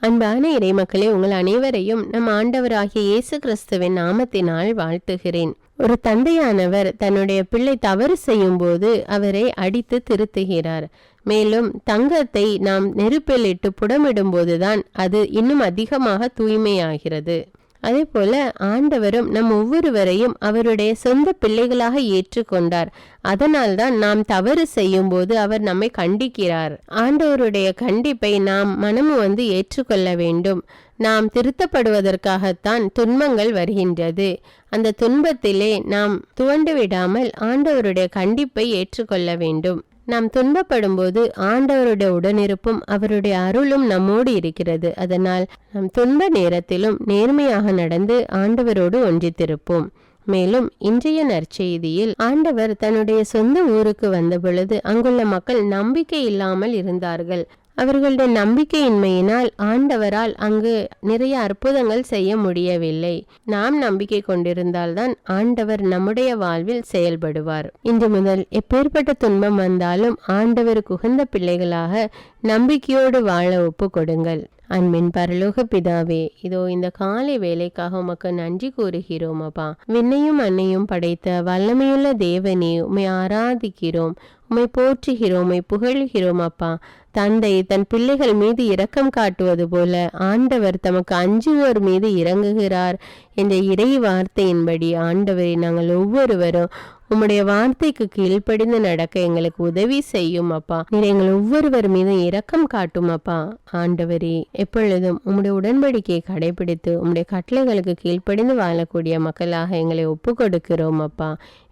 அன்பான இறைமக்களே, உங்கள் அனைவரையும் நம் ஆண்டவராகிய இயேசு கிறிஸ்துவின் நாமத்தினால் வாழ்த்துகிறேன். ஒரு தந்தையானவர் தன்னுடைய பிள்ளை தவறு செய்யும் போது அவரை அடித்து திருத்துகிறார். மேலும் தங்கத்தை நாம் நெருப்பில் இட்டு புடமிடும் போதுதான் அது இன்னும் அதிகமாக தூய்மையாகிறது. அதே போல ஆண்டவரும் நம் ஒவ்வொருவரையும் அவருடைய சொந்த பிள்ளைகளாக ஏற்றுக்கொண்டார். அதனால்தான் நாம் தவறு செய்யும் போது அவர் நம்மை கண்டிக்கிறார். ஆண்டவருடைய கண்டிப்பை நாம் மனமும் ஏற்றுக்கொள்ள வேண்டும். நாம் திருத்தப்படுவதற்காகத்தான் துன்பங்கள் வருகின்றது. அந்த துன்பத்திலே நாம் துவண்டு விடாமல் ஆண்டவருடைய கண்டிப்பை ஏற்றுக்கொள்ள வேண்டும். நாம் துன்பப்படும் போது ஆண்டவருடைய உடனிருப்பும் அவருடைய அருளும் நம்மோடு இருக்கிறது. அதனால் நம் துன்ப நேரத்திலும் நேர்மையாக நடந்து ஆண்டவரோடு ஒன்றித்திருப்போம். மேலும் இன்றைய நற்செய்தியில் ஆண்டவர் தன்னுடைய சொந்த ஊருக்கு வந்த பொழுது அங்குள்ள மக்கள் நம்பிக்கை இல்லாமல் இருந்தார்கள். அவர்களுடைய நம்பிக்கையின்மையினால் ஆண்டவரால் அங்கு நிறைய அற்புதங்கள் செய்ய முடியவில்லை. நாம் நம்பிக்கை கொண்டிருந்தால்தான் ஆண்டவர் நம்முடைய வாழ்வில் செயல்படுவார். இன்று முதல் எப்பேற்பட்ட துன்பம் வந்தாலும் ஆண்டவருக்கு உகந்த பிள்ளைகளாக நம்பிக்கையோடு வாழ ஒப்பு கொடுங்கள். அன்பின் பரலோக பிதாவே, இதோ இந்த காலை வேலைக்காக உமக்கு நன்றி கூறுகிறோம் அப்பா. விண்ணையும் மண்ணையும் படைத்த வல்லமையுள்ள தேவனே, உம்மை ஆராதிக்கிறோம், உம்மை போற்றுகிறோம், உம்மை புகழ்கிறோம் அப்பா. தந்தை தன் பிள்ளைகள் மீது இரக்கம் காட்டுவது போல ஆண்டவர் தமக்கு அஞ்சுவோர் மீது இறங்குகிறார் என்ற இறை வார்த்தையின்படி ஆண்டவரை நாங்கள் ஒவ்வொருவரும் உம்முடைய வார்த்தைக்கு கீழ்ப்படிந்து நடக்க எங்களுக்கு உதவி செய்யும் அப்பா. நீர் எங்கள் ஒவ்வொருவர் மீதும் இரக்கம் காட்டும் அப்பா. ஆண்டவரே, எப்பொழுதும் உம்முடைய உடன்படிக்கையை கடைபிடித்து உம்முடைய கட்டளைகளுக்கு கீழ்ப்படிந்து வாழக்கூடிய மக்களாக எங்களை ஒப்பு கொடுக்கிறோம் அப்பா.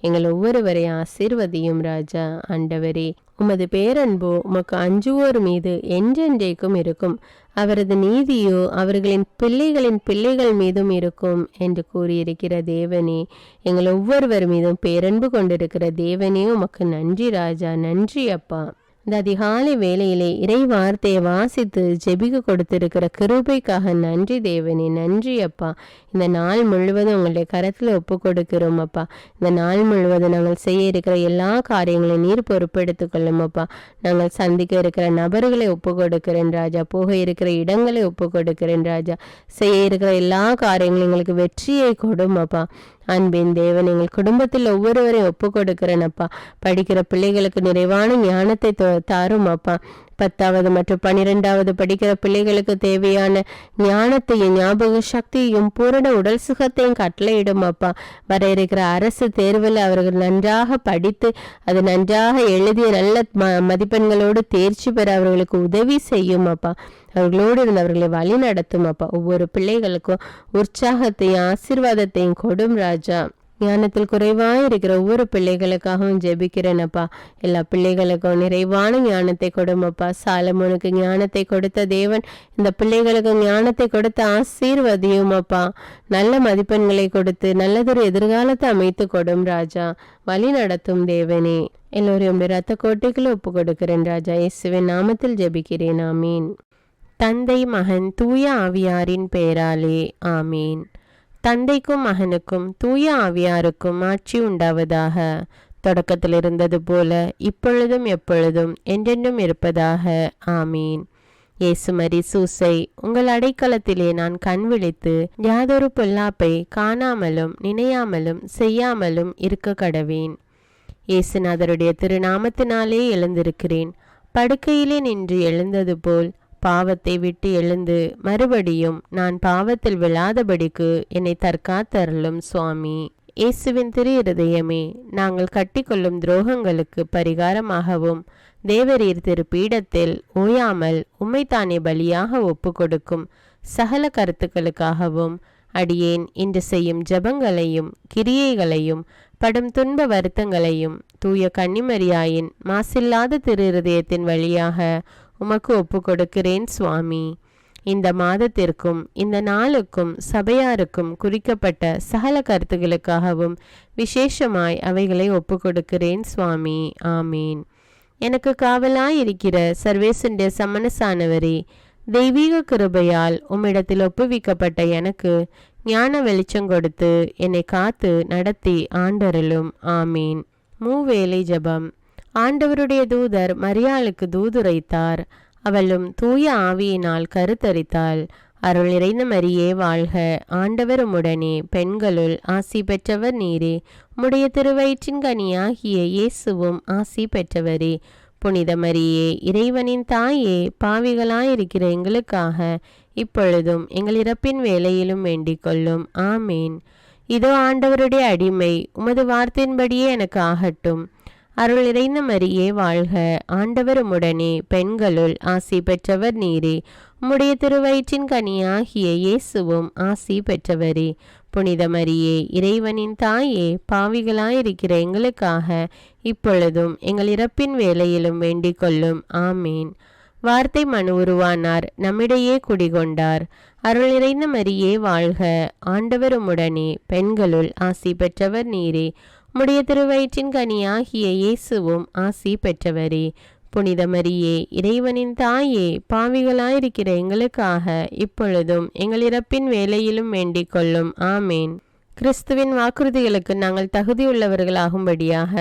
எங்கள் ஒவ்வொருவரை ஆசீர்வதியும் ராஜா. ஆண்டவரே, உமது பேரன்போ உமக்கு அஞ்சுவோர் மீது என்றென்றைக்கும் இருக்கும். அவரது நீதியோ அவர்களின் பிள்ளைகள் மீதும் இருக்கும் என்று கூறியிருக்கிற தேவனே, எங்கள் ஒவ்வொருவர் மீதும் பேரன்பு கொண்டிருக்கிற தேவனே, உமக்கு நன்றி ராஜா. நன்றி அப்பா. இந்த அதிகாலை வேளையிலே இறை வார்த்தையை வாசித்து ஜெபிக்க கொடுத்திருக்கிற கிருபைக்காக நன்றி தேவனே. நன்றி அப்பா. இந்த நாள் முழுவதும் உங்களுடைய கரத்தில் ஒப்பு கொடுக்கிறோம் அப்பா. இந்த நாள் முழுவதும் நாங்கள் செய்ய இருக்கிற எல்லா காரியங்களையும் நீர் பொறுப்பெடுத்துக் கொள்ளும் அப்பா. நாங்கள் சந்திக்க இருக்கிற நபர்களை ஒப்பு கொடுக்கிறேன் ராஜா. போக இருக்கிற இடங்களை ஒப்பு கொடுக்கிறேன் ராஜா. செய்ய இருக்கிற எல்லா காரியங்களும் எங்களுக்கு வெற்றியை கொடும் அப்பா. அன்பின் தேவன், எங்கள் குடும்பத்தில் ஒவ்வொருவரையும் ஒப்பு கொடுக்கிறேன் அப்பா. படிக்கிற பிள்ளைகளுக்கு நிறைவான ஞானத்தை தாரும் அப்பா. 10வது மற்றும் 12வது படிக்கிற பிள்ளைகளுக்கு தேவையான ஞானத்தையும் ஞாபக சக்தியையும் பூரண உடல் சுகத்தையும் கட்டளையிடும் அப்பா. வர இருக்கிற அரசு தேர்வில் அவர்கள் நன்றாக படித்து அது நன்றாக எழுதிய நல்ல மதிப்பெண்களோடு தேர்ச்சி பெற அவர்களுக்கு உதவி செய்யும் அப்பா. அவர்களோடு இருந்து அவர்களை வழி நடத்தும் அப்பா. ஒவ்வொரு பிள்ளைகளுக்கும் உற்சாகத்தையும் ஆசீர்வாதத்தையும் கொடும் ராஜா. ஞானத்தில் குறைவாக இருக்கிற ஒவ்வொரு பிள்ளைகளுக்காகவும் ஜெபிக்கிறேன் அப்பா. எல்லா பிள்ளைகளுக்கும் நிறைவான ஞானத்தை கொடுமப்பா. சாலமோனுக்கு ஞானத்தை கொடுத்த தேவன் இந்த பிள்ளைகளுக்கு ஞானத்தை கொடுத்த ஆசீர்வதியும் அப்பா. நல்ல மதிப்பெண்களை கொடுத்து நல்லதொரு எதிர்காலத்தை அமைத்து கொடும் ராஜா. வழி நடத்தும் தேவனே. எல்லோரையும் இரத்த கோட்டைக்குள்ள ஒப்பு கொடுக்கிறேன் ராஜா. இயேசுவின் நாமத்தில் ஜெபிக்கிறேன். ஆமீன். தந்தை, மகன், தூய ஆவியாரின் பெயராலே ஆமீன். தந்தைக்கும் மகனுக்கும் தூய ஆவியாருக்கும் ஆட்சி உண்டாவதாக. தொடக்கத்தில் இருந்தது போல இப்பொழுதும் எப்பொழுதும் என்றென்றும் இருப்பதாக. ஆமீன். இயேசுமரி சூசை, உங்கள் அடைக்கலத்திலே நான் கண் விழித்து யாதொரு பொல்லாப்பை காணாமலும் நினையாமலும் செய்யாமலும் இருக்க கடவேன். இயேசுநாதருடைய திருநாமத்தினாலே எழுந்திருக்கிறேன். படுக்கையிலே நின்று எழுந்தது போல் பாவத்தை விட்டு எழுந்து மறுபடியும் நான் பாவத்தில் விழாதபடிக்கு என்னை தற்காத்தருளும் சுவாமி. இயேசுவின் திரு இருதயமே, நாங்கள் கட்டிக்கொள்ளும் துரோகங்களுக்கு பரிகாரமாகவும் தேவரீர் திரு பீடத்தில் ஓயாமல் உம்மைத்தானே பலியாக ஒப்பு கொடுக்கும் சகல கருத்துக்களுக்காகவும் அடியேன் இன்று செய்யும் ஜபங்களையும் கிரியைகளையும் படும் துன்ப வருத்தங்களையும் தூய கன்னிமரியாயின் மாசில்லாத திரு இருதயத்தின் வழியாக உமக்கு ஒப்பு கொடுக்கிறேன் சுவாமி. இந்த மாதத்திற்கும் இந்த நாளுக்கும் சபையாருக்கும் குறிக்கப்பட்ட சகல கருத்துகளுக்காகவும் விசேஷமாய் அவைகளை ஒப்பு கொடுக்கிறேன் சுவாமி. ஆமீன். எனக்கு காவலாயிருக்கிற சர்வேசுடைய சமனசானவரே, தெய்வீக கிருபையால் உம்மிடத்தில் ஒப்புவிக்கப்பட்ட எனக்கு ஞான வெளிச்சம் கொடுத்து என்னை காத்து நடத்தி ஆண்டருளும். ஆமீன். மூவேளை ஜபம். ஆண்டவருடைய தூதர் மரியாளுக்கு தூதுரைத்தார். அவளும் தூய ஆவியினால் கருத்தரித்தாள். அருள் நிறைந்த மரியே வாழ்க, ஆண்டவர் உம்முடனே, பெண்களுள் ஆசி பெற்றவர் நீரே. உம்முடைய திருவயிற்றின் கனியாகிய இயேசுவும் ஆசி பெற்றவரே. புனித மரியே, இறைவனின் தாயே, பாவிகளாயிருக்கிற எங்களுக்காக இப்பொழுதும் எங்கள் இறப்பின் வேளையிலும் வேண்டிக் கொள்ளும். ஆமேன். இதோ ஆண்டவருடைய அடிமை, உமது வார்த்தையின்படியே எனக்கு ஆகட்டும். அருள் நிறைந்த மரியே வாழ்க, ஆண்டவர் உம்முடனே, பெண்களுள் ஆசி பெற்றவர் நீரே. உம்முடைய திருவயிற்றின் கனியாகிய இயேசுவும் ஆசி பெற்றவரே. புனித மரியே, இறைவனின் தாயே, பாவிகளாயிருக்கிற எங்களுக்காக இப்பொழுதும் எங்கள் இறப்பின் வேளையிலும் வேண்டிக் கொள்ளும். ஆமேன். வார்த்தை மனு உருவானார், நம்மிடையே குடிகொண்டார். அருள் நிறைந்த மரியே வாழ்க, ஆண்டவர் உம்முடனே, பெண்களுள் ஆசி பெற்றவர் நீரே. உம்முடைய திருவயிற்றின் கனியாகிய இயேசுவும் ஆசி பெற்றவரே. புனித மரியே, இறைவனின் தாயே, பாவிகளாயிருக்கிற எங்களுக்காக இப்பொழுதும் எங்கள் இறப்பின் வேளையிலும் வேண்டிக் கொள்ளும். ஆமேன். கிறிஸ்துவின் வாக்குறுதிகளுக்கு நாங்கள் தகுதியுள்ளவர்களாகும்படியாக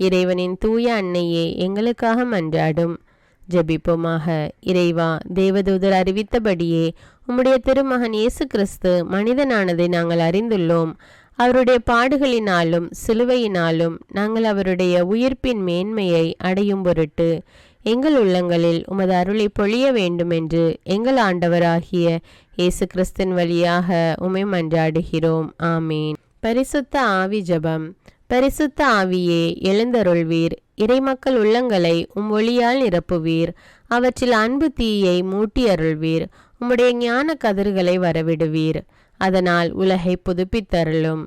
இறைவனின் தூய அன்னையே எங்களுக்காக மன்றாடும். ஜெபிப்போமாக. இறைவா, தேவதூதர் அறிவித்தபடியே உம்முடைய திருமகன் இயேசு கிறிஸ்து மனிதனானதை நாங்கள் அறிந்துள்ளோம். அவருடைய பாடுகளினாலும் சிலுவையினாலும் நாங்கள் அவருடைய உயிர்ப்பின் மேன்மையை அடையும் பொருட்டு எங்கள் உள்ளங்களில் உமது அருளை பொழிய வேண்டுமென்று எங்கள் ஆண்டவராகிய இயேசு கிறிஸ்தின் வழியாக உம்மை மன்றாடுகிறோம். ஆமீன். பரிசுத்த ஆவி ஜெபம். பரிசுத்த ஆவியே, எழுந்தருள்வீர். இறைமக்கள் உள்ளங்களை ஒளியால் நிரப்புவீர். அவற்றில் அன்பு தீயை மூட்டி அருள்வீர். உம்முடைய ஞான கதிர்களை வரவிடுவீர். அதனால் உலகை புதுப்பித்தருளும்.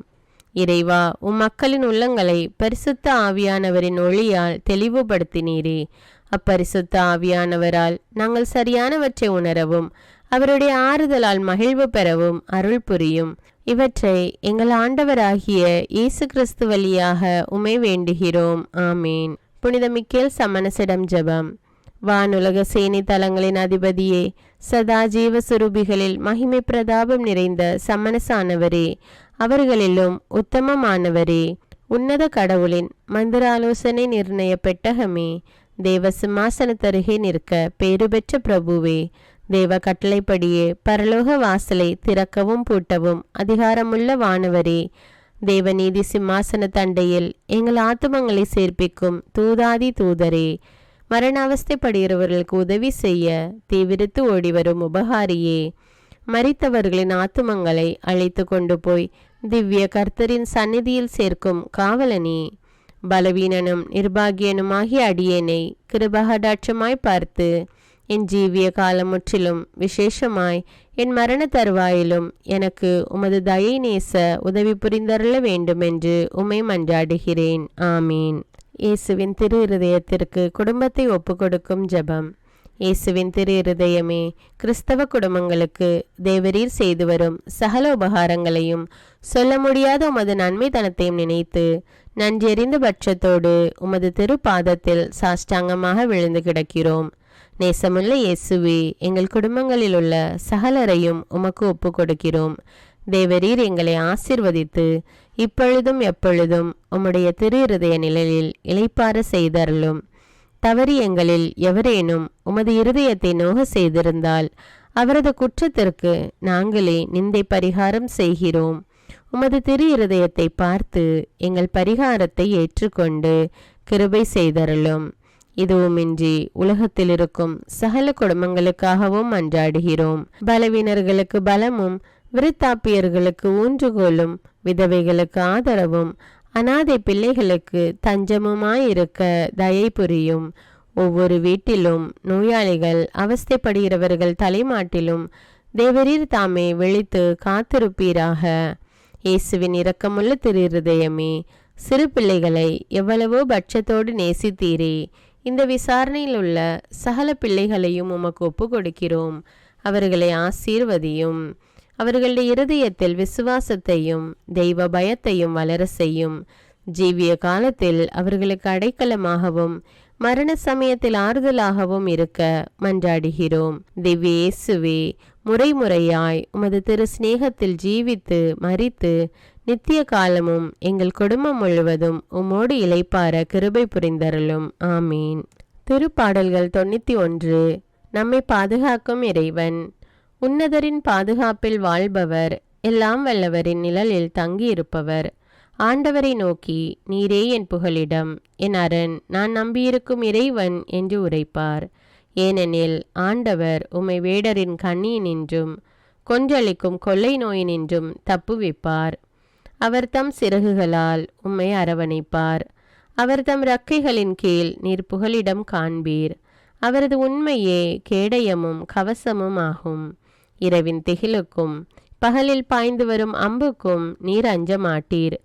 இறைவா, மக்களின் உள்ளங்களை பரிசுத்த ஆவியானவரின் ஒளியால் தெளிவுபடுத்தினீரே. அப்பரிசுத்த ஆவியானவரால் நாங்கள் சரியானவற்றை உணரவும் அவருடைய ஆறுதலால் மகிழ்வு பெறவும் அருள் புரியும். இவற்றை எங்கள் ஆண்டவராகிய இயேசு கிறிஸ்து வழியாக உம்மை வேண்டுகிறோம். ஆமீன். புனித மிக்கேல் சமணசிடம் ஜெபம். வானுலக சேனை தலங்களின் அதிபதியே, சதா ஜீவ சுரூபிகளில் மகிமை பிரதாபம் நிறைந்த சமணசானவரே, அவர்களிலும் உத்தமமானவரே, உன்னத கடவுளின் மந்திர ஆலோசனை நிர்ணய பெட்டகமே, தேவ சிம்மாசனத்தருகே நிற்க பேறு பெற்ற பிரபுவே, தேவ கட்டளைப்படியே பரலோக வாசலை திறக்கவும் பூட்டவும் அதிகாரமுள்ள வானவரே, தேவநீதி சிம்மாசன தண்டையில் எங்கள் ஆத்துமங்களை சேர்ப்பிக்கும் தூதாதி தூதரே, மரண அவஸ்தைப்படுகிறவர்களுக்கு உதவி செய்ய தீவிரித்து ஓடிவரும் உபகாரியே, மரித்தவர்களின் ஆத்துமங்களை அழைத்து கொண்டு போய் திவ்ய கர்த்தரின் சந்நிதியில் சேர்க்கும் காவலனே, பலவீனனும் நிர்பாகியனுமாகிய அடியேனை கிருபகடாட்சமாய் பார்த்து என் ஜீவிய காலம் முற்றிலும் விசேஷமாய் என் மரண தருவாயிலும் எனக்கு உமது தயை நேச உதவி புரிந்தருள வேண்டுமென்று உம்மை மன்றாடுகிறேன். ஆமீன். இயேசுவின் திரு இருதயத்திற்கு குடும்பத்தை ஒப்புக்கொடுக்கும் ஜெபம். இயேசுவின் திரு இருதயமே, கிறிஸ்தவ குடும்பங்களுக்கு தேவரீர் செய்து வரும் சகல உபகாரங்களையும் சொல்ல முடியாத உமது நன்மைத்தனத்தையும் நினைத்து நன்றெறிந்த பட்சத்தோடு உமது திரு பாதத்தில் சாஷ்டாங்கமாக விழுந்து கிடக்கிறோம். நேசமுள்ள இயேசுவே, எங்கள் குடும்பங்களில் உள்ள சகலரையும் உமக்கு ஒப்பு கொடுக்கிறோம். தேவரீர் எங்களை ஆசீர்வதித்து இப்பொழுதும் எப்பொழுதும் உம்முடைய திரு இருதய நிழலில் இளைப்பாற செய்தருளும். தவறி எங்களில் எவரேனும் உமது இருதயத்தை நோக செய்திருந்தால் அவரது குற்றத்திற்கு நாங்களே நிந்தை பரிகாரம் செய்கிறோம். உமது திரு இருதயத்தை பார்த்து எங்கள் பரிகாரத்தை ஏற்றுக்கொண்டு கிருபை செய்தருளும். இதுவுமின்றி உலகத்தில் இருக்கும் சகல குடும்பங்களுக்காகவும் மன்றாடுகிறோம். பலவீனர்களுக்கு பலமும், விருத்தாப்பியர்களுக்கு ஊன்றுகோலும், விதவைகளுக்கு ஆதரவும், அனாதை பிள்ளைகளுக்கு தஞ்சமுமாயிருக்க தயை புரியும். ஒவ்வொரு வீட்டிலும் நோயாளிகள் அவஸ்தைப்படுகிறவர்கள் தலைமாட்டிலும் தேவரீர் தாமே விழித்து காத்திருப்பீராக. இயேசுவின் இரக்கமுள்ள திரு இருதயமே, சிறு பிள்ளைகளை எவ்வளவோ பட்சத்தோடு நேசித்தீரே. இந்த விசாரணையில் உள்ள சகல பிள்ளைகளையும் உமக்கு ஒப்பு கொடுக்கிறோம். அவர்களை ஆசீர்வதியும். அவர்களுடைய இருதயத்தில் விசுவாசத்தையும் தெய்வ பயத்தையும் வளர செய்யும். ஜீவிய காலத்தில் அவர்களுக்கு அடைக்கலமாகவும் மரண சமயத்தில் ஆறுதலாகவும் இருக்க மன்றாடுகிறோம். திவ்ய இயேசுவே, முறைமுறையாய் உமது திரு சிநேகத்தில் ஜீவித்து மரித்து நித்திய காலமும் எங்கள் குடும்பம் முழுவதும் உம்மோடு இளைப்பார கிருபை புரிந்தருளும். ஆமீன். திருப்பாடல்கள் 91. நம்மை பாதுகாக்கும் இறைவன். உன்னதரின் பாதுகாப்பில் வாழ்பவர், எல்லாம் வல்லவரின் நிழலில் தங்கியிருப்பவர். ஆண்டவரை நோக்கி, நீரே என் புகலிடம், என் அரண், நான் நம்பியிருக்கும் இறைவன் என்று உரைப்பார். ஏனெனில் ஆண்டவர் உம்மை வேடரின் கண்ணியினின்றும் கொன்றளிக்கும் கொள்ளை நோயினின்றும் தப்புவிப்பார். அவர் தம் சிறகுகளால் உம்மை அரவணைப்பார். அவர் தம் இறக்கைகளின் கீழ் நீர் புகலிடம் காண்பீர். அவரது உண்மையே கேடயமும் கவசமும் ஆகும். இரவின் திகிலுக்கும் பகலில் பாய்ந்து வரும் அம்புக்கும் நீர் அஞ்ச மாட்டீர்.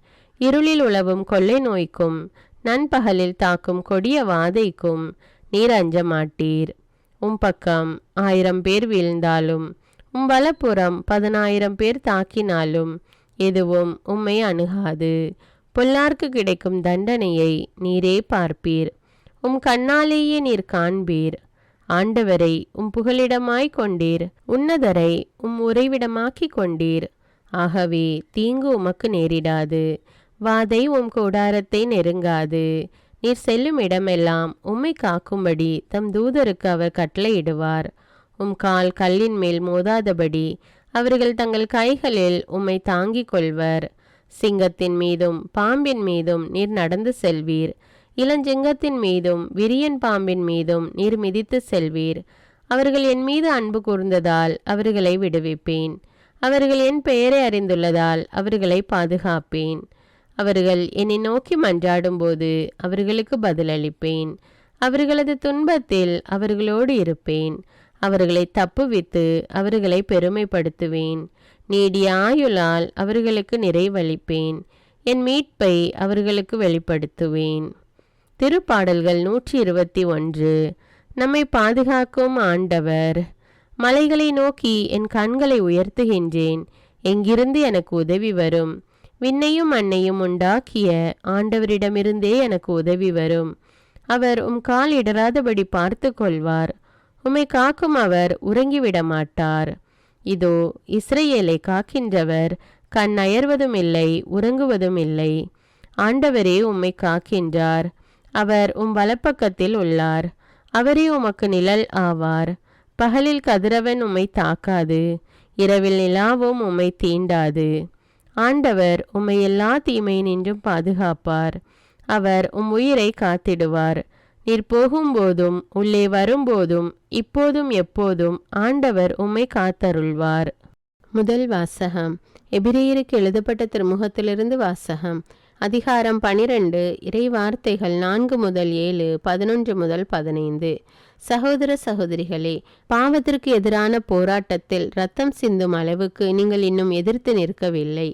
இருளில் உலவும் கொள்ளை நோய்க்கும் நண்பகலில் தாக்கும் கொடிய வாதைக்கும் நீர் அஞ்ச மாட்டீர். பக்கம் 1000 பேர் வீழ்ந்தாலும் வலப்புறம் 10,000 பேர் தாக்கினாலும் எதுவும் உம்மை அணுகாது. பொல்லார்க்கு கிடைக்கும் தண்டனையை நீரே பார்ப்பீர். கண்ணாலேயே நீர் காண்பீர். ஆண்டவரை புகலிடமாய் கொண்டீர். உன்னதரை உறைவிடமாக்கி கொண்டீர். ஆகவே தீங்கு உமக்கு நேரிடாது. வாதை கூடாரத்தை நெருங்காது. நீர் செல்லும் இடமெல்லாம் உம்மை காக்கும்படி தம் தூதருக்கு அவர் கட்டளையிடுவார். கால் கல்லின் மேல் மோதாதபடி அவர்கள் தங்கள் கைகளில் உம்மை தாங்கிக் கொள்வர். சிங்கத்தின் மீதும் பாம்பின் மீதும் நீர் நடந்து செல்வீர். இளஞ்சிங்கத்தின் மீதும் விரியன் பாம்பின் மீதும் நீர் மிதித்து செல்வீர். அவர்கள் என் மீது அன்பு கூர்ந்ததால் அவர்களை விடுவிப்பேன். அவர்கள் என் பெயரை அறிந்துள்ளதால் அவர்களை பாதுகாப்பேன். அவர்கள் என்னை நோக்கி மன்றாடும்போது அவர்களுக்கு பதிலளிப்பேன். அவர்களது துன்பத்தில் அவர்களோடு இருப்பேன். அவர்களை தப்புவித்து அவர்களை பெருமைப்படுத்துவேன். நீடிய ஆயுளால் அவர்களுக்கு நிறைவளிப்பேன். என் மீட்பை அவர்களுக்கு வெளிப்படுத்துவேன். திருப்பாடல்கள் 121. நம்மை பாதுகாக்கும் ஆண்டவர். மலைகளை நோக்கி என் கண்களை உயர்த்துகின்றேன். எங்கிருந்து எனக்கு உதவி வரும்? விண்ணையும் மண்ணையும் உண்டாக்கிய ஆண்டவரிடமிருந்தே எனக்கு உதவி வரும். அவர் கால் இடராதபடி பார்த்து கொள்வார். உம்மை காக்கும் அவர் உறங்கிவிட மாட்டார். இதோ இஸ்ரவேலை காக்கின்றவர் கண் அயர்வதும் இல்லை, உறங்குவதும் இல்லை. ஆண்டவரே உம்மை காக்கின்றார். அவர் வலப்பக்கத்தில் உள்ளார். அவரே உமக்கு நிழல் ஆவார். பகலில் கதிரவன் உம்மை தாக்காது, இரவில் நிலாவும் உம்மை தீண்டாது. ஆண்டவர் உம்மை எல்லா தீமையினின்றும் பாதுகாப்பார். அவர் உயிரை காத்திடுவார். நீர் போகும்போதும் உள்ளே வரும்போதும் இப்போதும் எப்போதும் ஆண்டவர் உம்மை காத்தருள்வார். முதல் வாசகம். எபிரேயருக்கு எழுதப்பட்ட திருமுகத்திலிருந்து வாசகம். அதிகாரம் 12. இறை வார்த்தைகள் 4 முதல் 7, 11 முதல் 15. சகோதர சகோதரிகளே, பாவத்திற்கு எதிரான போராட்டத்தில் இரத்தம் சிந்தும் அளவுக்கு நீங்கள் இன்னும் எதிர்த்து நிற்கவில்லை.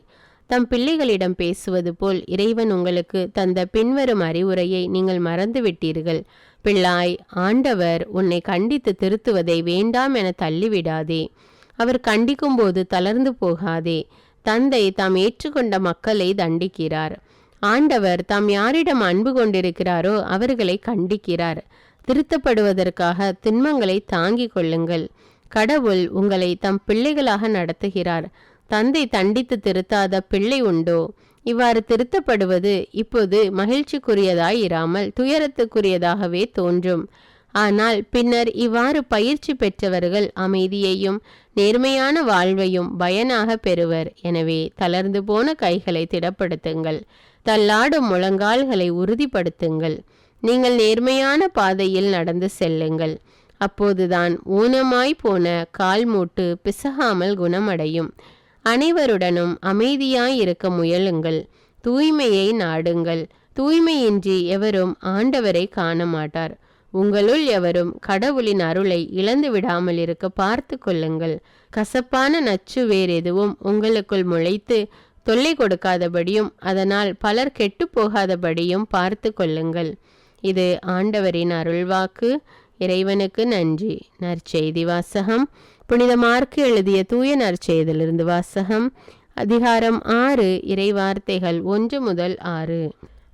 தம் பிள்ளைகளிடம் பேசுவது போல் இறைவன் உங்களுக்கு தந்த பின்வரும் அறிவுரையை நீங்கள் மறந்துவிட்டீர்கள். பிள்ளாய், ஆண்டவர் உன்னை கண்டித்து திருத்துவதை வேண்டாம் என தள்ளிவிடாதே. அவர் கண்டிக்கும் போது தளர்ந்து போகாதே. தந்தை தாம் ஏற்றுக்கொண்ட மக்களை தண்டிக்கிறார். ஆண்டவர் தாம் யாரிடம் அன்பு கொண்டிருக்கிறாரோ அவர்களை கண்டிக்கிறார். திருத்தப்படுவதற்காக திண்மங்களை தாங்கிக் கொள்ளுங்கள். கடவுள் உங்களை தம் பிள்ளைகளாக நடத்துகிறார். தந்தை தண்டித்து திருத்தாத பிள்ளை உண்டோ? இவ்வாறு திருத்தப்படுவது இப்போது மகிழ்ச்சிக்குரியதாய் இராமல் துயரத்துக்குரியதாகவே தோன்றும். ஆனால் பின்னர் இவ்வாறு பயிற்சி பெற்றவர்கள் அமைதியையும் நேர்மையான வாழ்வையும் பயனாக பெறுவர். எனவே தளர்ந்து போன கைகளை திடப்படுத்துங்கள். தள்ளாடும் முழங்கால்களை உறுதிப்படுத்துங்கள். நீங்கள் நேர்மையான பாதையில் நடந்து செல்லுங்கள். அப்போதுதான் ஊனமாய் போன கால் மூட்டு பிசகாமல் குணமடையும். அனைவருடனும் அமைதியாய் இருக்க முயலுங்கள். தூய்மையை நாடுங்கள். தூய்மையின்றி எவரும் ஆண்டவரை காண மாட்டார். உங்களுள் எவரும் கடவுளின் அருளை இழந்து விடாமல் இருக்க பார்த்து கொள்ளுங்கள். கசப்பான நச்சு வேறு எதுவும் உங்களுக்குள் முளைத்து தொல்லை கொடுக்காதபடியும் அதனால் பலர் கெட்டு போகாதபடியும் பார்த்து கொள்ளுங்கள். இது ஆண்டவரின் அருள்வாக்கு. இறைவனுக்கு நன்றி. நற்செய்தி வாசகம். புனித மார்க்கு எழுதிய தூய நற்செய்தியிலிருந்து வாசகம். அதிகாரம் 6. இறைவார்த்தைகள் 1 முதல் 6.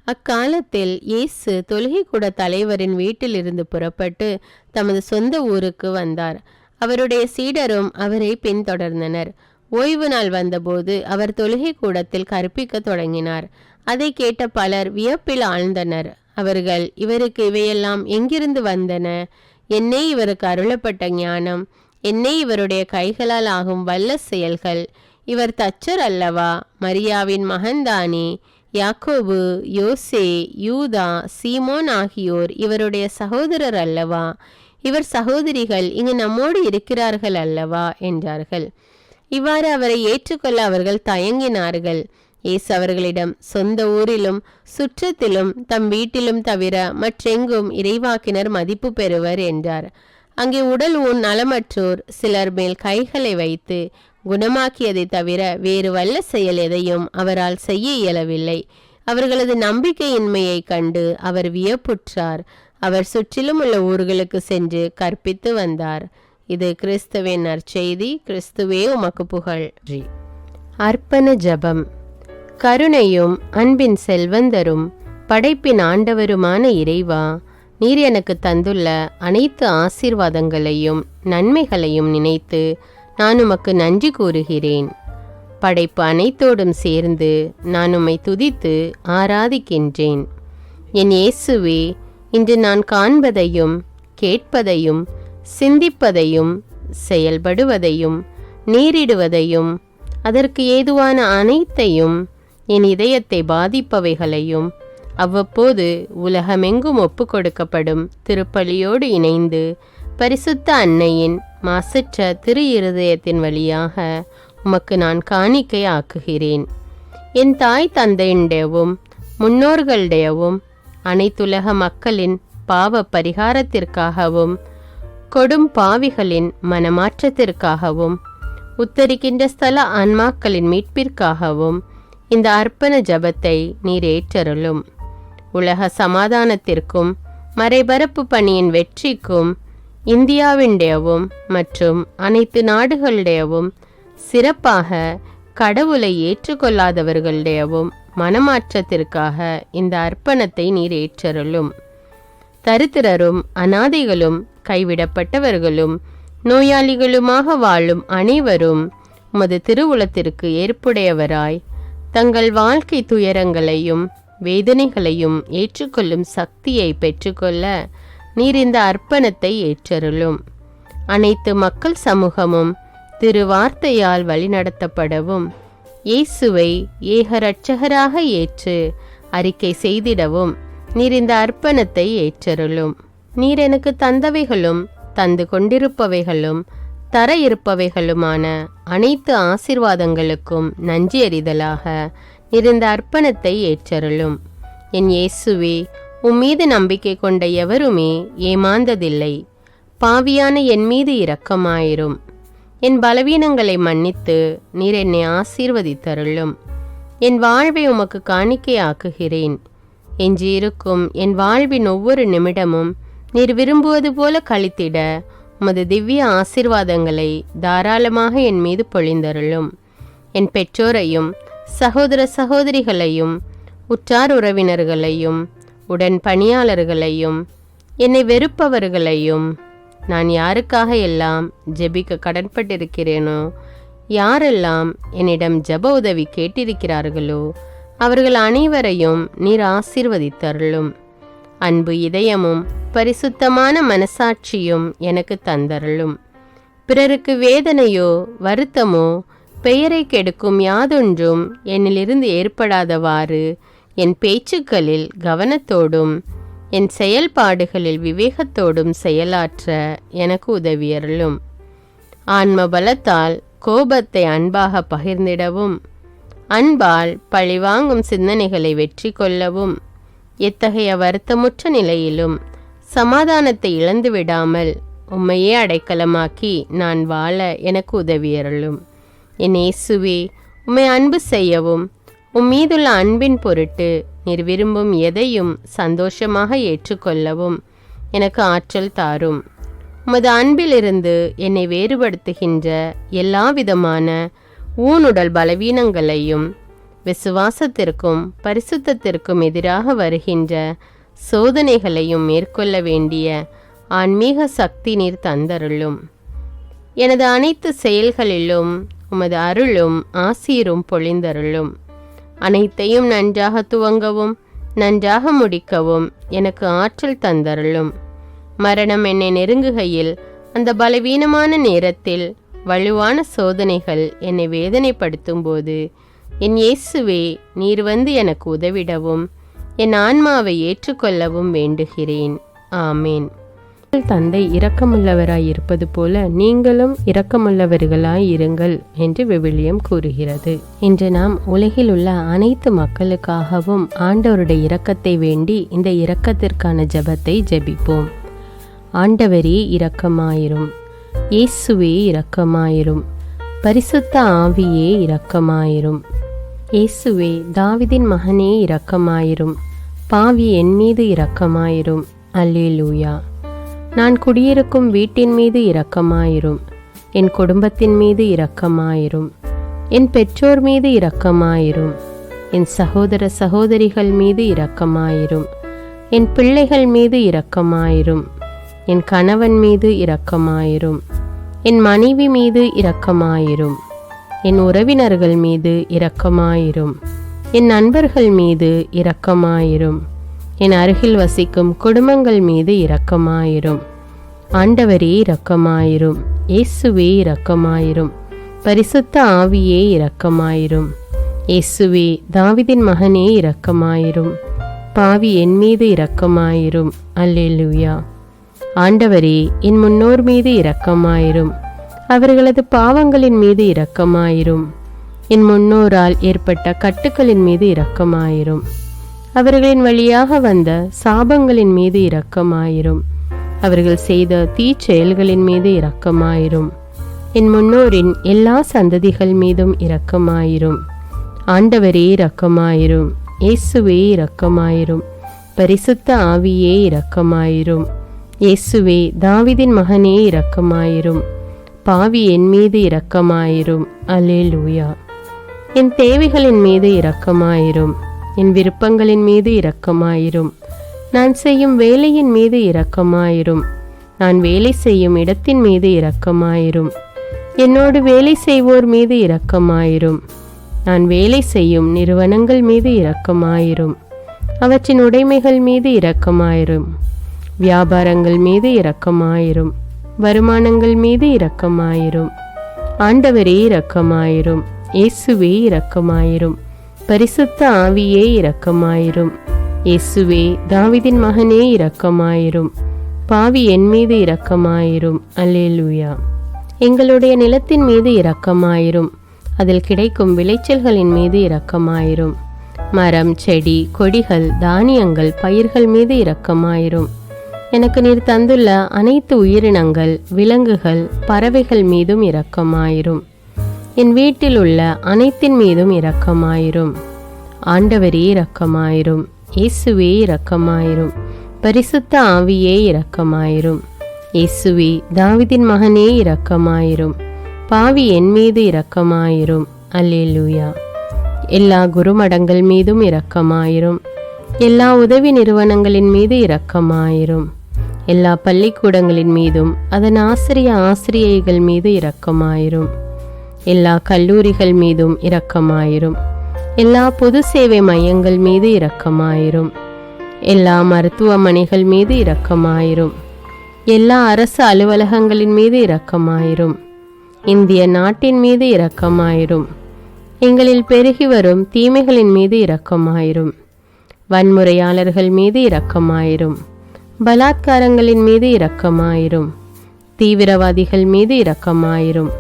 அக்காலத்தில் இயேசு தொழுகை கூட தலைவரின் வீட்டிலிருந்து புறப்பட்டு தமது சொந்த ஊருக்கு வந்தார். அவருடைய சீடரும் அவரை பின்தொடர்ந்தனர். ஓய்வு நாள் வந்தபோது அவர் தொழுகை கூடத்தில் கற்பிக்க தொடங்கினார். அதை கேட்ட பலர் வியப்பில் ஆழ்ந்தனர். அவர்கள், இவருக்கு இவையெல்லாம் எங்கிருந்து வந்தன? என்னே இவருக்கு அருளப்பட்ட ஞானம், என்னே இவருடைய கைகளால் ஆகும் வல்ல செயல்கள். இவர் தச்சர் அல்லவா? மரியாவின் மகன்தானே? யாக்கோபு, யோசே, யூதா, சீமோன் ஆகியோர் இவருடைய சகோதரர் அல்லவா? இவர் சகோதரிகள் இங்கு நம்மோடு இருக்கிறார்கள் அல்லவா என்றார்கள். இவ்வாறு அவரை ஏற்றுக்கொள்ள அவர்கள் தயங்கினார்கள். இயேசு அவர்களிடம், சொந்த ஊரிலும் சுற்றத்திலும் தம் வீட்டிலும் தவிர மற்றெங்கும் இறைவாக்கினர் மதிப்பு பெறுவர் என்றார். அங்கே உடல் ஊன் நலமற்றோர் சிலர் மேல் கைகளை வைத்து குணமாக்கியதை தவிர வேறு வல்ல செயல் எதையும் அவரால் செய்ய இயலவில்லை. அவர்களது நம்பிக்கையின்மையை கண்டு அவர் வியப்புற்றார். அவர் சுற்றிலும் உள்ள ஊர்களுக்கு சென்று கற்பித்து வந்தார். இது கிறிஸ்துவின் நற்செய்தி. கிறிஸ்துவே உமக்கு புகழ். அர்ப்பண ஜெபம். கருணையும் அன்பின் செல்வந்தரும் படைப்பின் ஆண்டவருமான இறைவா, நீர் எனக்கு தந்துள்ள அனைத்து ஆசீர்வாதங்களையும் நன்மைகளையும் நினைத்து நான் உமக்கு நன்றி கூறுகிறேன். படைப்பு அனைத்தோடும் சேர்ந்து நான் உம்மை துதித்து ஆராதிக்கின்றேன். என் இயேசுவே, இன்று நான் காண்பதையும் கேட்பதையும் சிந்திப்பதையும் செயல்படுவதையும் நேரிடுவதையும் அதற்கு ஏதுவான அனைத்தையும் என் இதயத்தை பாதிப்பவைகளையும் அவ்வப்போது உலகமெங்கும் ஒப்பு கொடுக்கப்படும் திருப்பலியோடு இணைந்து பரிசுத்த அன்னையின் மாசற்ற திரு இருதயத்தின் வழியாக உமக்கு நான் காணிக்கை ஆக்குகிறேன். என் தாய் தந்தையுடையவும் முன்னோர்களுடையவும் அனைத்துலக மக்களின் பாவ பரிகாரத்திற்காகவும் கொடும் பாவிகளின் மனமாற்றத்திற்காகவும் உத்தரிக்கின்ற ஸ்தல ஆன்மாக்களின் மீட்பிற்காகவும் இந்த அர்ப்பண ஜபத்தை நீர் ஏற்றருளும். உலக சமாதானத்திற்கும் மறைபரப்பு பணியின் வெற்றிக்கும் இந்தியாவினுடையவும் மற்றும் அனைத்து நாடுகளுடையவும் சிறப்பாக கடவுளை ஏற்றுக்கொள்ளாதவர்களுடையவும் மனமாற்றத்திற்காக இந்த அர்ப்பணத்தை நீர் ஏற்றருளும். தரித்திரரும் அனாதைகளும் கைவிடப்பட்டவர்களும் நோயாளிகளுமாக வாழும் அனைவரும் உமது திருவுளத்திற்கு ஏற்புடையவராய் தங்கள் வாழ்க்கை துயரங்களையும் வேதனைகளையும் ஏற்றுக்கொள்ளும் சக்தியை பெற்றுக்கொள்ள நீர் இந்த அர்ப்பணத்தை ஏற்றருளும். அனைத்து மக்கள் சமூகமும் திருவார்த்தையால் வழிநடத்தப்படவும் இயேசுவை ஏக இரட்சகராக ஏற்று அறிக்கை செய்திடவும் நீர் இந்த அர்ப்பணத்தை ஏற்றருளும். நீர் எனக்கு தந்தவைகளும் தந்து கொண்டிருப்பவைகளும் தர இருப்பவைகளுமான அனைத்து ஆசீர்வாதங்களுக்கும் நன்றி அறிதலாக நீர் இந்த அர்ப்பணத்தை ஏற்றருளும். என் இயேசுவே, உம்மீது நம்பிக்கை கொண்ட எவருமே ஏமாந்ததில்லை. பாவியான என் மீது இரக்கமாயிரும். என் பலவீனங்களை மன்னித்து நீர் என்னை ஆசீர்வதித்தருளும். என் வாழ்வை உமக்கு காணிக்கையாக்குகிறேன். எஞ்சியிருக்கும் என் வாழ்வின் ஒவ்வொரு நிமிடமும் நீர் விரும்புவது போல கழித்திட உமது திவ்ய ஆசீர்வாதங்களை தாராளமாக என் மீது பொழிந்தருளும். என் பெற்றோரையும் சகோதர சகோதரிகளையும் உற்றார் உறவினர்களையும் உடன் பணியாளர்களையும் என்னை வெறுப்பவர்களையும் நான் யாருக்காக எல்லாம் ஜெபிக்க கடன்பட்டிருக்கிறேனோ, யாரெல்லாம் என்னிடம் ஜெப உதவி கேட்டிருக்கிறார்களோ அவர்கள் அனைவரையும் நீர் ஆசீர்வதித்தருளும். அன்பு இதயமும் பரிசுத்தமான மனசாட்சியும் எனக்கு தந்தருளும். பிறருக்கு வேதனையோ வருத்தமோ பெயரை கெடுக்கும் யாதொன்றும் என்னிலிருந்து ஏற்படாதவாறு என் பேச்சுக்களில் கவனத்தோடும் என் செயல்பாடுகளில் விவேகத்தோடும் செயலாற்ற எனக்கு உதவியருளும். ஆன்ம பலத்தால் கோபத்தை அன்பாக பகிர்ந்திடவும் அன்பால் பழிவாங்கும் சிந்தனைகளை வெற்றி கொள்ளவும் எத்தகைய வருத்தமுற்ற நிலையிலும் சமாதானத்தை இழந்து விடாமல் உம்மையே அடைக்கலமாக்கி நான் வாழ எனக்கு உதவியருளும். என் இயேசுவே, உம்மை அன்பு செய்யவும் உம்மீதுள்ள அன்பின் பொருட்டு நீர் விரும்பும் எதையும் சந்தோஷமாக ஏற்றுக்கொள்ளவும் எனக்கு ஆற்றல் தாரும். உமது அன்பிலிருந்து என்னை வேறுபடுத்துகின்ற எல்லா விதமான ஊனுடல் பலவீனங்களையும் விசுவாசத்திற்கும் பரிசுத்தத்திற்கும் எதிராக வருகின்ற சோதனைகளையும் மேற்கொள்ள வேண்டிய ஆன்மீக சக்தி நீர் தந்தருளும். எனது அனைத்து செயல்களிலும் உமது அருளும் ஆசீரும் பொழிந்தருளும். அனைத்தையும் நன்றாக துவங்கவும் நன்றாக முடிக்கவும் எனக்கு ஆற்றல் தந்தருளும். மரணம் என்னை நெருங்குகையில், அந்த பலவீனமான நேரத்தில் வலுவான சோதனைகள் என்னை வேதனைப்படுத்தும் போது, என் இயேசுவே, நீர் வந்து எனக்கு உதவிடவும் என் ஆன்மாவை ஏற்றுக்கொள்ளவும் வேண்டுகிறேன். ஆமேன். தந்தை இரக்கமுள்ளவராய் இருப்பது போல நீங்களும் இரக்கமுள்ளவர்களாய் இருங்கள் என்று விவிலியம் கூறுகிறது. இன்று நாம் உலகில் உள்ள அனைத்து மக்களுக்காகவும் ஆண்டவருடைய இரக்கத்தை வேண்டி இந்த இரக்கத்திற்கான ஜெபத்தை ஜெபிப்போம். ஆண்டவரே இரக்கமாயிரும், இயேசுவே இரக்கமாயிரும், பரிசுத்த ஆவியே இரக்கமாயிரும், இயேசுவே தாவீதின் மகனே இரக்கமாயிரும், பாவி என் மீது இரக்கமாயிரும். அல்லேலூயா. நான் குடியிருக்கும் வீட்டின் மீது இரக்கமாயிரும், என் குடும்பத்தின் மீது இரக்கமாயிரும், என் பெற்றோர் மீது இரக்கமாயிரும், என் சகோதர சகோதரிகள் மீது இரக்கமாயிரும், என் பிள்ளைகள் மீது இரக்கமாயிரும், என் கணவன் மீது இரக்கமாயிரும், என் மனைவி மீது இரக்கமாயிரும், என் உறவினர்கள் மீது இரக்கமாயிரும், என் நண்பர்கள் மீது இரக்கமாயிரும், என் அருகில் வசிக்கும் குடும்பங்கள் மீது இரக்கமாயிரும். ஆண்டவரே இரக்கமாயிரும், இயேசுவே இரக்கமாயிரும், பரிசுத்த ஆவியே இரக்கமாயிரும், இயேசுவே தாவீதின் மகனே இரக்கமாயிரும், பாவி என் மீது இரக்கமாயிரும். அல்லேலூயா. ஆண்டவரே என் முன்னோர் மீது இரக்கமாயிரும், அவர்களது பாவங்களின் மீது இரக்கமாயிரும், என் முன்னோரால் ஏற்பட்ட கட்டுக்களின் மீது இரக்கமாயிரும், அவர்களின் வழியாக வந்த சாபங்களின் மீது இரக்கமாயிரும், அவர்கள் செய்த தீச்செயல்களின் மீது இரக்கமாயிரும், என் முன்னோரின் எல்லா சந்ததிகள் மீதும் இரக்கமாயிரும். ஆண்டவரே இரக்கமாயிரும், இயேசுவே இரக்கமாயிரும், பரிசுத்த ஆவியே இரக்கமாயிரும், இயேசுவே தாவீதின் மகனே இரக்கமாயிரும், பாவி என் மீது இரக்கமாயிரும். அல்லேலூயா. என் தேவைகளின் மீது இரக்கமாயிரும், என் விருப்பங்களின் மீது இரக்கமாயிரும், நான் செய்யும் வேலையின் மீது இரக்கமாயிரும், நான் வேலை செய்யும் இடத்தின் மீது இரக்கமாயிரும், என்னோடு வேலை செய்வோர் மீது இரக்கமாயிரும், நான் வேலை செய்யும் நிறுவனங்கள் மீது இரக்கமாயிரும், அவற்றின் உடைமைகள் மீது இரக்கமாயிரும், வியாபாரங்கள் மீது இரக்கமாயிரும், வருமானங்கள் மீது இரக்கமாயிரும். ஆண்டவரே இரக்கமாயிரும், இயேசுவே இரக்கமாயிரும், பரிசுத்த ஆவியே இரக்கமாயிரும், இயேசுவே தாவீதின் மகனே இரக்கமாயிரும், பாவி என் மீது இரக்கமாயிரும். அல்லேலூயா. எங்களுடைய நிலத்தின் மீது இரக்கமாயிரும், அதில் கிடைக்கும் விளைச்சல்களின் மீது இரக்கமாயிரும், மரம் செடி கொடிகள் தானியங்கள் பயிர்கள் மீது இரக்கமாயிரும், எனக்கு நீர் தந்துள்ள அனைத்து உயிரினங்கள் விலங்குகள் பறவைகள் மீதும் இரக்கமாயிரும், என் வீட்டில் உள்ள அனைத்தின் மீதும் இரக்கமாயிரும். ஆண்டவரே இரக்கமாயிரும், இயேசுவே இரக்கமாயிரும், பரிசுத்த ஆவியே இரக்கமாயிரும், இயேசுவே தாவீதின் மகனே இரக்கமாயிரும், பாவி என் மீது இரக்கமாயிரும். அல்லேலூயா. எல்லா குருமடங்கள் மீதும் இரக்கமாயிரும், எல்லா உதவி நிறுவனங்களின் மீது இரக்கமாயிரும், எல்லா பள்ளிக்கூடங்களின் மீதும் அதன் ஆசிரியைகள் மீது இரக்கமாயிரும், எல்லா கல்லூரிகள் மீதும் இரக்கமாயிரும், எல்லா பொது சேவை மையங்கள் மீது இரக்கமாயிரும், எல்லா மருத்துவமனைகள் மீது இரக்கமாயிரும், எல்லா அரசு அலுவலகங்களின் மீது இரக்கமாயிரும், இந்திய நாட்டின் மீது இரக்கமாயிரும், எங்களில் பெருகி வரும் தீமைகளின் மீது இரக்கமாயிரும், வன்முறையாளர்கள் மீது இரக்கமாயிரும், பலாத்காரங்களின் மீது இரக்கமாயிரும், தீவிரவாதிகள் மீது இரக்கமாயிரும்,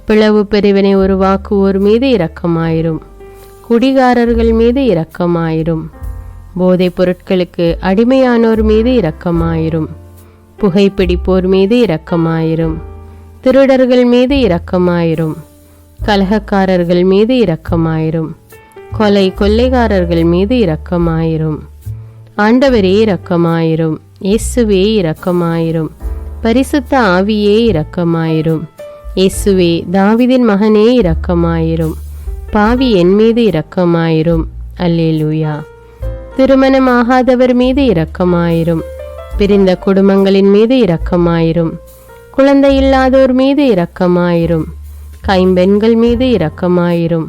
பிளவு பிரிவினை உருவாக்குவோர் மீது இரக்கமாயிரும், குடிகாரர்கள் மீது இரக்கமாயிரும், போதைப் பொருட்களுக்கு அடிமையானோர் மீது இரக்கமாயிரும், புகைப்பிடிப்போர் மீது இரக்கமாயிரும், திருடர்கள் மீது இரக்கமாயிரும், கலகக்காரர்கள் மீது இரக்கமாயிரும், கொள்ளைக்காரர்கள் மீது இரக்கமாயிரும். ஆண்டவரே இரக்கமாயிரும், இயேசுவே இரக்கமாயிரும், பரிசுத்த ஆவியே இரக்கமாயிரும், இயேசுவே தாவீதின் மகனே இரக்கமாயிரும், பாவி என் மீது இரக்கமாயிரும். அல்லேலூயா. திருமணமாகாதவர் மீது இரக்கமாயிரும், பிரிந்த குடும்பங்களின் மீது இரக்கமாயிரும், குழந்தை இல்லாதோர் மீது இரக்கமாயிரும், கைம்பெண்கள் மீது இரக்கமாயிரும்,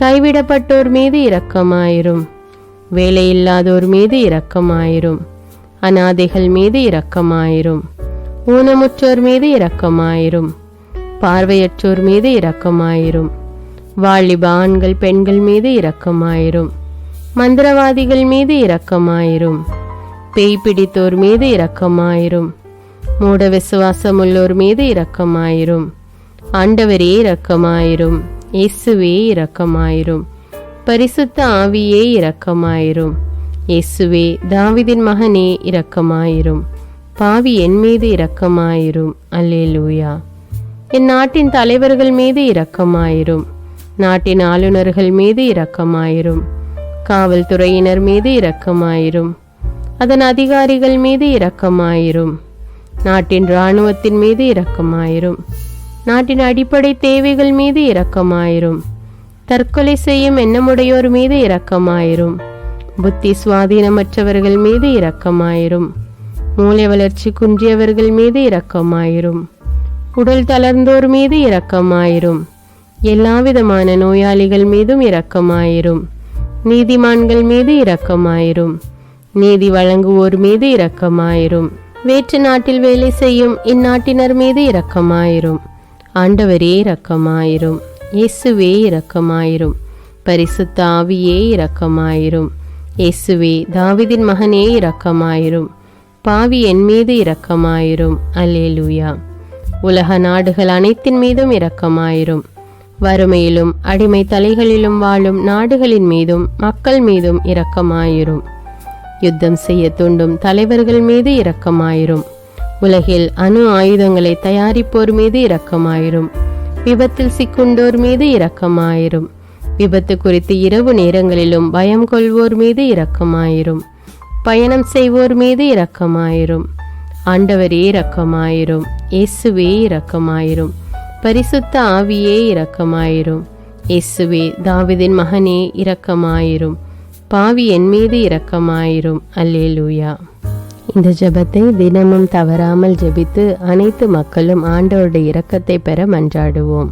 கைவிடப்பட்டோர் மீது இரக்கமாயிரும், வேலையில்லாதோர் மீது இரக்கமாயிரும், அனாதைகள் மீது இரக்கமாயிரும். ஊனமுற்றோர் மீது இரக்கமாயிரும். பார்வையற்றோர் மீது இரக்கமாயிரும். வாலிப ஆண்கள் பெண்கள் மீது இரக்கமாயிரும். மந்திரவாதிகள் மீது இரக்கமாயிரும். பேய் பிடித்தோர் மீது இரக்கமாயிரும். மூட விசுவாசமுள்ளோர் மீது இரக்கமாயிரும். ஆண்டவரே இரக்கமாயிரும். இயேசுவே இரக்கமாயிரும். பரிசுத்த ஆவியே இரக்கமாயிரும். இயேசுவே தாவீதின் மகனே இரக்கமாயிரும். பாவி என் மீது இரக்கமாயிரும். அல்லேலூயா. என் நாட்டின் தலைவர்கள் மீது இரக்கமாயிரும். நாட்டின் ஆளுநர்கள் மீது இரக்கமாயிரும். காவல்துறையினர் மீது இரக்கமாயிரும். அதன் அதிகாரிகள் மீது இரக்கமாயிரும். நாட்டின் இராணுவத்தின் மீது இரக்கமாயிரும். நாட்டின் அடிப்படை தேவைகள் மீது இரக்கமாயிரும். தற்கொலை செய்யும் எண்ணமுடையோர் மீது இரக்கமாயிரும். புத்தி சுவாதீனமற்றவர்கள் மீது இரக்கமாயிரும். மூளை வளர்ச்சி குன்றியவர்கள் மீது இரக்கமாயிரும். உடல் தளர்ந்தோர் மீது இரக்கமாயிரும். எல்லாவிதமான நோயாளிகள் மீதும் இரக்கமாயிரும். நீதிமான்கள் மீது இரக்கமாயிரும். நீதி வழங்குவோர் மீது இரக்கமாயிரும். வேற்று நாட்டில் வேலை செய்யும் இந்நாட்டினர் மீது இரக்கமாயிரும். ஆண்டவரே இரக்கமாயிரும். இயேசுவே இரக்கமாயிரும். பரிசுத்த ஆவியே இரக்கமாயிரும். இயேசுவே தாவீதின் மகனே இரக்கமாயிரும். பாவி என் மீது இரக்கமாயிரும். அல்லேலூயா. உலக நாடுகள் அனைத்தின் மீதும் இரக்கமாயிரும். வறுமையிலும் அடிமை தலைகளிலும் வாழும் நாடுகளின் மீதும் மக்கள் மீதும் இரக்கமாயிரும். யுத்தம் செய்ய தூண்டும் தலைவர்கள் மீது இரக்கமாயிரும். உலகில் அணு ஆயுதங்களை தயாரிப்போர் மீது இரக்கமாயிரும். விபத்தில் சிக்குண்டோர் மீது இரக்கமாயிரும். விபத்து குறித்து இரவு நேரங்களிலும் பயம் கொள்வோர் மீது இரக்கமாயிரும். பயணம் செய்வோர் மீது இரக்கமாயிரும். ஆண்டவரே இரக்கமாயிரும். இயேசுவே இரக்கமாயிரும். பரிசுத்த ஆவியே இரக்கமாயிரும். இயேசுவே தாவீதின் மகனே இரக்கமாயிரும். பாவி என் மீது இரக்கமாயிரும். அல்லேலூயா. இந்த ஜெபத்தை தினமும் தவறாமல் ஜெபித்து அனைத்து மக்களும் ஆண்டவருடைய இரக்கத்தை பெற மன்றாடுவோம்.